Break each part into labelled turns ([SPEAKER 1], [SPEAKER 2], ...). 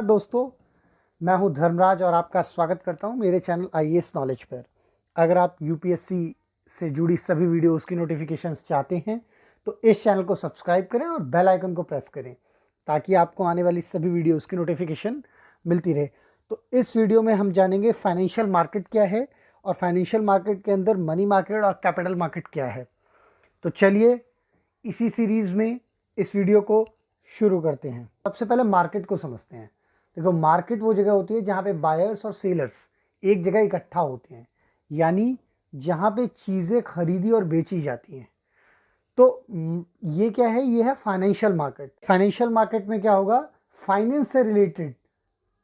[SPEAKER 1] दोस्तों, मैं हूं धर्मराज और आपका स्वागत करता हूं मेरे चैनल आईएएस नॉलेज पर। अगर आप यूपीएससी से जुड़ी सभी वीडियोस की नोटिफिकेशंस चाहते हैं तो इस चैनल को सब्सक्राइब करें और बेल आइकन को प्रेस करें ताकि आपको आने वाली सभी वीडियोस की नोटिफिकेशन मिलती रहे। तो इस वीडियो में हम जानेंगे फाइनेंशियल मार्केट क्या है और फाइनेंशियल मार्केट के अंदर मनी मार्केट और कैपिटल मार्केट क्या है। तो चलिए इसी सीरीज़ में इस वीडियो को शुरू करते हैं। सबसे पहले मार्केट को समझते हैं। देखो, मार्केट वो जगह होती है जहाँ पे बायर्स और सेलर्स एक जगह इकट्ठा होते हैं, यानी जहाँ पे चीज़ें खरीदी और बेची जाती हैं। तो ये क्या है? ये है फाइनेंशियल मार्केट। फाइनेंशियल मार्केट में क्या होगा? फाइनेंस से रिलेटेड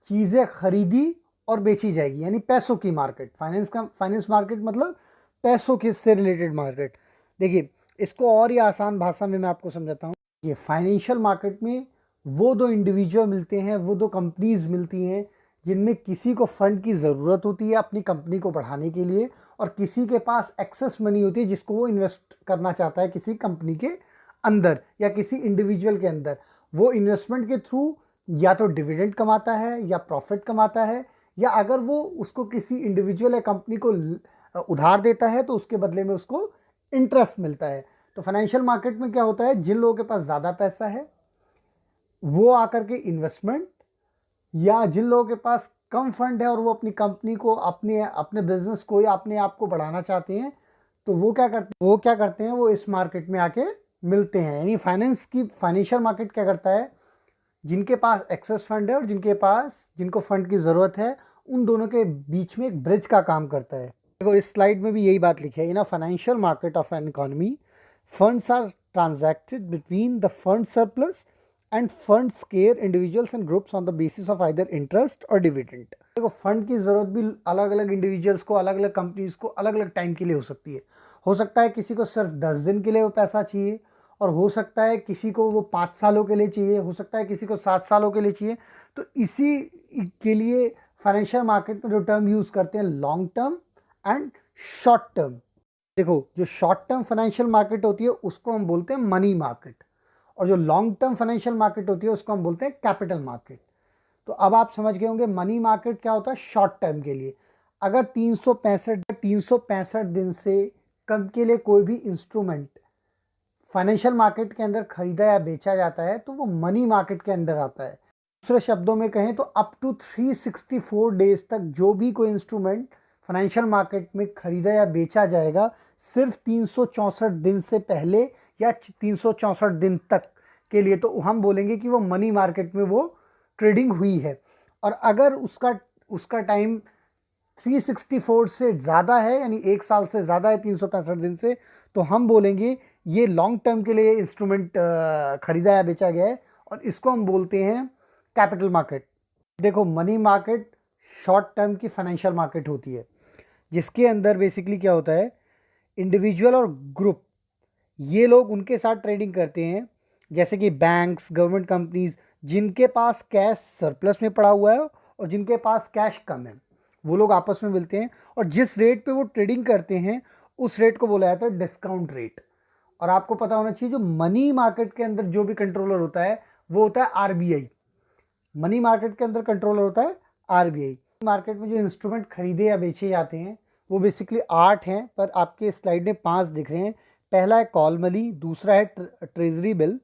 [SPEAKER 1] चीज़ें खरीदी और बेची जाएगी, यानी पैसों की मार्केट। फाइनेंस मार्केट मतलब पैसों के से रिलेटेड मार्केट। देखिए, इसको और ही आसान भाषा में मैं आपको समझाता हूँ। ये फाइनेंशियल मार्केट में वो दो इंडिविजुअल मिलते हैं, वो दो कंपनीज मिलती हैं जिनमें किसी को फंड की ज़रूरत होती है अपनी कंपनी को बढ़ाने के लिए, और किसी के पास एक्सेस मनी होती है जिसको वो इन्वेस्ट करना चाहता है किसी कंपनी के अंदर या किसी इंडिविजुअल के अंदर। वो इन्वेस्टमेंट के थ्रू या तो डिविडेंड कमाता है या प्रॉफिट कमाता है, या अगर वो उसको किसी इंडिविजुअल या कंपनी को उधार देता है तो उसके बदले में उसको इंटरेस्ट मिलता है। तो फाइनेंशियल मार्केट में क्या होता है? जिन लोगों के पास ज़्यादा पैसा है वो आकर के इन्वेस्टमेंट, या जिन लोगों के पास कम फंड है और वो अपनी कंपनी को, अपने बिजनेस को या अपने आप को बढ़ाना चाहते हैं, तो वो क्या करते हैं? वो इस मार्केट में आके मिलते हैं। यानी फाइनेंशियल मार्केट क्या करता है? जिनके पास एक्सेस फंड है और जिनको फंड की ज़रूरत है, उन दोनों के बीच में एक ब्रिज का काम करता है। देखो, इस स्लाइड में भी यही बात लिखी है। In a financial market of an economy, funds are transacted between the fund surplus and fund scarce individuals and groups on the basis of either interest और डिविडेंड। देखो, फंड की ज़रूरत भी अलग अलग इंडिविजुअल्स को, अलग अलग कंपनीज को अलग अलग टाइम के लिए हो सकती है। हो सकता है किसी को सिर्फ 10 दिन के लिए वो पैसा चाहिए, और हो सकता है किसी को वो 5 सालों के लिए चाहिए, हो सकता है किसी को 7 सालों के लिए चाहिए। तो इसी के लिए फाइनेंशियल मार्केट में जो टर्म यूज़ करते हैं, long term and short term. देखो, जो शॉर्ट टर्म फाइनेंशियल मार्केट होती है उसको हम बोलते हैं मनी मार्केट, और जो लॉन्ग टर्म फाइनेंशियल मार्केट होती है उसको हम बोलते हैं कैपिटल मार्केट। तो अब आप समझ गए होंगे मनी मार्केट क्या होता है शॉर्ट टर्म के लिए। अगर 365 दिन से कम के लिए कोई भी इंस्ट्रूमेंट फाइनेंशियल मार्केट के अंदर खरीदा या बेचा जाता है तो वो मनी मार्केट के अंदर आता है। दूसरे शब्दों में कहें तो अप टू 364 डेज तक जो भी कोई इंस्ट्रूमेंट फाइनेंशियल मार्केट में खरीदा या बेचा जाएगा, सिर्फ 364 दिन से पहले या 364 दिन तक के लिए, तो हम बोलेंगे कि वो मनी मार्केट में वो ट्रेडिंग हुई है। और अगर उसका टाइम 364 से ज़्यादा है, यानी 1 साल से ज़्यादा है 365 दिन से, तो हम बोलेंगे ये लॉन्ग टर्म के लिए इंस्ट्रूमेंट खरीदा या बेचा गया है, और इसको हम बोलते हैं कैपिटल मार्केट। देखो, मनी मार्केट शॉर्ट टर्म की फाइनेंशियल मार्केट होती है, जिसके अंदर बेसिकली क्या होता है, इंडिविजुअल और ग्रुप, ये लोग उनके साथ ट्रेडिंग करते हैं, जैसे कि बैंक्स, गवर्नमेंट कंपनीज, जिनके पास कैश सरप्लस में पड़ा हुआ है और जिनके पास कैश कम है, वो लोग आपस में मिलते हैं, और जिस रेट पे वो ट्रेडिंग करते हैं उस रेट को बोला जाता है डिस्काउंट रेट। और आपको पता होना चाहिए, जो मनी मार्केट के अंदर जो भी कंट्रोलर होता है वो होता है आरबीआई। मनी मार्केट के अंदर कंट्रोलर होता है आरबीआई। मार्केट में जो इंस्ट्रूमेंट खरीदे या बेचे जाते हैं वो बेसिकली 8 हैं, पर आपके स्लाइड में 5 दिख रहे हैं। पहला है कॉल मनी, दूसरा है ट्रेजरी बिल,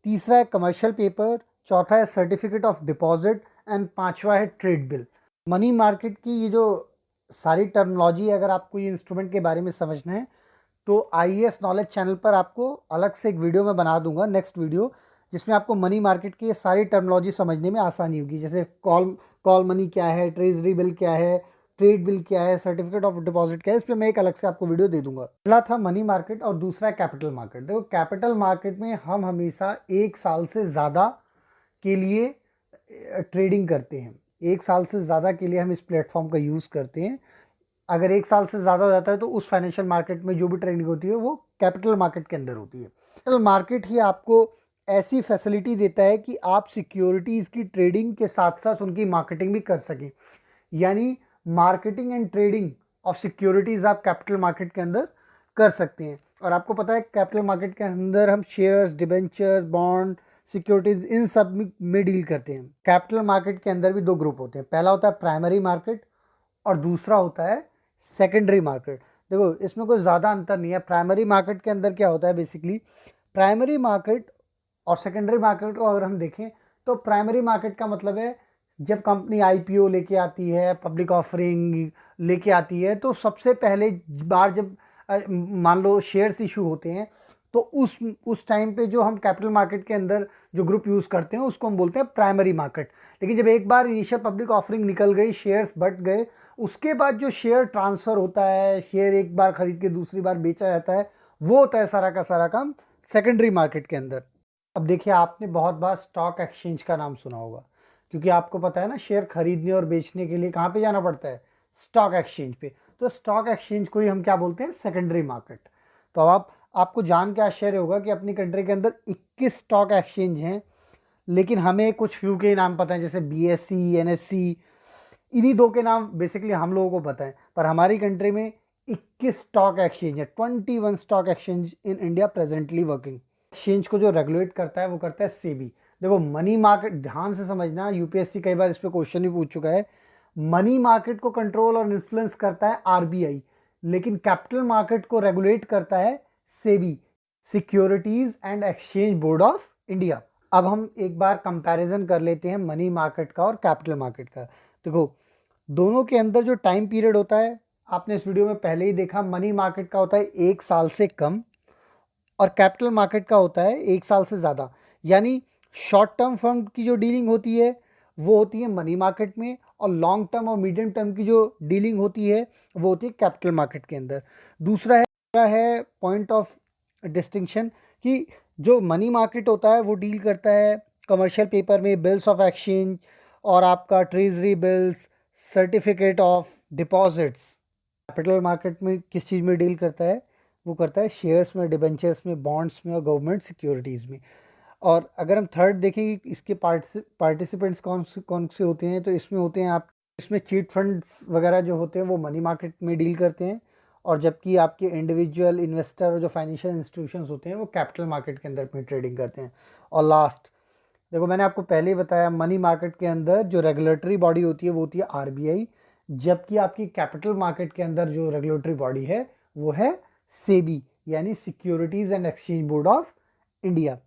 [SPEAKER 1] तीसरा है कमर्शियल पेपर, चौथा है सर्टिफिकेट ऑफ डिपॉजिट, एंड पांचवा है ट्रेड बिल। मनी मार्केट की ये जो सारी टर्मिनोलॉजी है, अगर आपको ये इंस्ट्रूमेंट के बारे में समझना है तो आईएएस नॉलेज चैनल पर आपको अलग से एक वीडियो मैं बना दूंगा, नेक्स्ट वीडियो, जिसमें आपको मनी मार्केट की ये सारी टर्मिनोलॉजी समझने में आसानी होगी। जैसे कॉल मनी क्या है, ट्रेजरी बिल क्या है, ट्रेड बिल क्या है, सर्टिफिकेट ऑफ डिपॉजिट क्या है, इस पर मैं एक अलग से आपको वीडियो दे दूंगा। पहला था मनी मार्केट और दूसरा है कैपिटल मार्केट। देखो, कैपिटल मार्केट में हम हमेशा 1 साल से ज़्यादा के लिए ट्रेडिंग करते हैं। 1 साल से ज़्यादा के लिए हम इस प्लेटफॉर्म का यूज़ करते हैं। अगर 1 साल से ज़्यादा हो जाता है तो उस फाइनेंशियल मार्केट में जो भी ट्रेडिंग होती है वो कैपिटल मार्केट के अंदर होती है। कैपिटल मार्केट ही आपको ऐसी फैसिलिटी देता है कि आप सिक्योरिटीज़ की ट्रेडिंग के साथ साथ उनकी मार्केटिंग भी कर सकें। यानी marketing and trading of securities आप कैपिटल मार्केट के अंदर कर सकते हैं। और आपको पता है कैपिटल मार्केट के अंदर हम शेयर्स, डिबेंचर्स, बॉन्ड, सिक्योरिटीज, इन सब में डील करते हैं। कैपिटल मार्केट के अंदर भी दो ग्रुप होते हैं, पहला होता है प्राइमरी मार्केट और दूसरा होता है सेकेंडरी मार्केट। देखो इसमें कोई ज़्यादा अंतर नहीं है। प्राइमरी मार्केट के अंदर क्या होता है, बेसिकली प्राइमरी मार्केट और सेकेंडरी मार्केट को अगर हम देखें तो प्राइमरी मार्केट का मतलब है जब कंपनी आईपीओ लेके आती है, पब्लिक ऑफरिंग लेके आती है, तो सबसे पहले बार जब मान लो शेयर्स इशू होते हैं तो उस टाइम पे जो हम कैपिटल मार्केट के अंदर जो ग्रुप यूज़ करते हैं उसको हम बोलते हैं प्राइमरी मार्केट। लेकिन जब एक बार इनिशियल पब्लिक ऑफरिंग निकल गई, शेयर्स बढ़ गए, उसके बाद जो शेयर ट्रांसफ़र होता है, शेयर एक बार खरीद के दूसरी बार बेचा जाता है, वो होता है सारा का सारा काम सेकेंडरी मार्केट के अंदर। अब देखिए, आपने बहुत बार स्टॉक एक्सचेंज का नाम सुना होगा, क्योंकि आपको पता है ना, शेयर खरीदने और बेचने के लिए कहाँ पे जाना पड़ता है, स्टॉक एक्सचेंज पे। तो स्टॉक एक्सचेंज को ही हम क्या बोलते हैं, सेकेंडरी मार्केट। तो अब आपको जान के आश्चर्य होगा कि अपनी कंट्री के अंदर 21 स्टॉक एक्सचेंज हैं, लेकिन हमें कुछ फ्यू के नाम पता है, जैसे बीएससी, एनएससी, इन्हीं दो के नाम बेसिकली हम लोगों को पता है। पर हमारी कंट्री में 21 स्टॉक एक्सचेंज है, 21 stock exchange in India presently working. Exchange को जो रेगुलेट करता है वो करता है सेबी। देखो मनी मार्केट, ध्यान से समझना, यूपीएससी कई बार इस पर क्वेश्चन भी पूछ चुका है। मनी मार्केट को कंट्रोल और इन्फ्लुएंस करता है आरबीआई, लेकिन कैपिटल मार्केट को रेगुलेट करता है SEBI, securities and exchange board of India. अब हम एक बार कंपैरिजन कर लेते हैं मनी मार्केट का और कैपिटल मार्केट का। देखो दोनों के अंदर जो टाइम पीरियड होता है, आपने इस वीडियो में पहले ही देखा, मनी मार्केट का होता है 1 साल से कम और कैपिटल मार्केट का होता है 1 साल से ज़्यादा। यानी शॉर्ट टर्म फंड की जो डीलिंग होती है वो होती है मनी मार्केट में, और लॉन्ग टर्म और मीडियम टर्म की जो डीलिंग होती है वो होती है कैपिटल मार्केट के अंदर। दूसरा है पॉइंट ऑफ डिस्टिंक्शन कि जो मनी मार्केट होता है वो डील करता है कमर्शियल पेपर में, बिल्स ऑफ एक्सचेंज और आपका treasury bills, certificate of deposits. Capital market में किस चीज़ में डील करता है, वो करता है शेयर्स में, डिबेंचर्स में, बॉन्ड्स में और गवर्नमेंट सिक्योरिटीज़ में। और अगर हम थर्ड देखें कि इसके पार्टिसिपेंट्स कौन से होते हैं, तो इसमें होते हैं इसमें चीट फंड्स वगैरह जो होते हैं वो मनी मार्केट में डील करते हैं, और जबकि आपके इंडिविजुअल इन्वेस्टर और जो फाइनेंशियल इंस्टीट्यूशंस होते हैं वो कैपिटल मार्केट के अंदर में ट्रेडिंग करते हैं। और लास्ट, देखो मैंने आपको पहले ही बताया, मनी मार्केट के अंदर जो रेगुलेटरी बॉडी होती है वो होती है आरबीआई, जबकि आपकी कैपिटल मार्केट के अंदर जो रेगुलेटरी बॉडी है वो है सेबी, यानी securities and exchange board of India.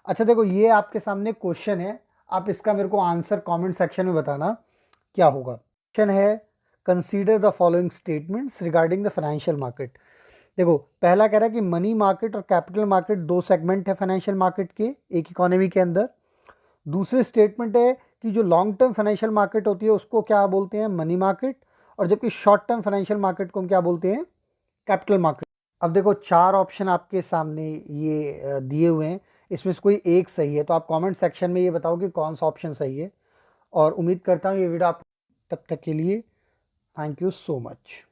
[SPEAKER 1] अच्छा देखो, ये आपके सामने क्वेश्चन है, आप इसका मेरे को आंसर कमेंट सेक्शन में बताना क्या होगा। क्वेश्चन है, consider the following statements regarding the financial market. देखो पहला कह रहा है कि मनी मार्केट और कैपिटल मार्केट दो सेगमेंट है फाइनेंशियल मार्केट के एक इकोनॉमी के अंदर। दूसरी स्टेटमेंट है कि जो लॉन्ग टर्म फाइनेंशियल मार्केट होती है उसको क्या बोलते हैं, मनी मार्केट, और जबकि शॉर्ट टर्म फाइनेंशियल मार्केट को हम क्या बोलते हैं, कैपिटल मार्केट। अब देखो 4 ऑप्शन आपके सामने ये दिए हुए हैं, इसमें से कोई एक सही है, तो आप कमेंट सेक्शन में ये बताओ कि कौन सा ऑप्शन सही है। और उम्मीद करता हूँ ये वीडियो आप, तब तक के लिए थैंक यू सो मच।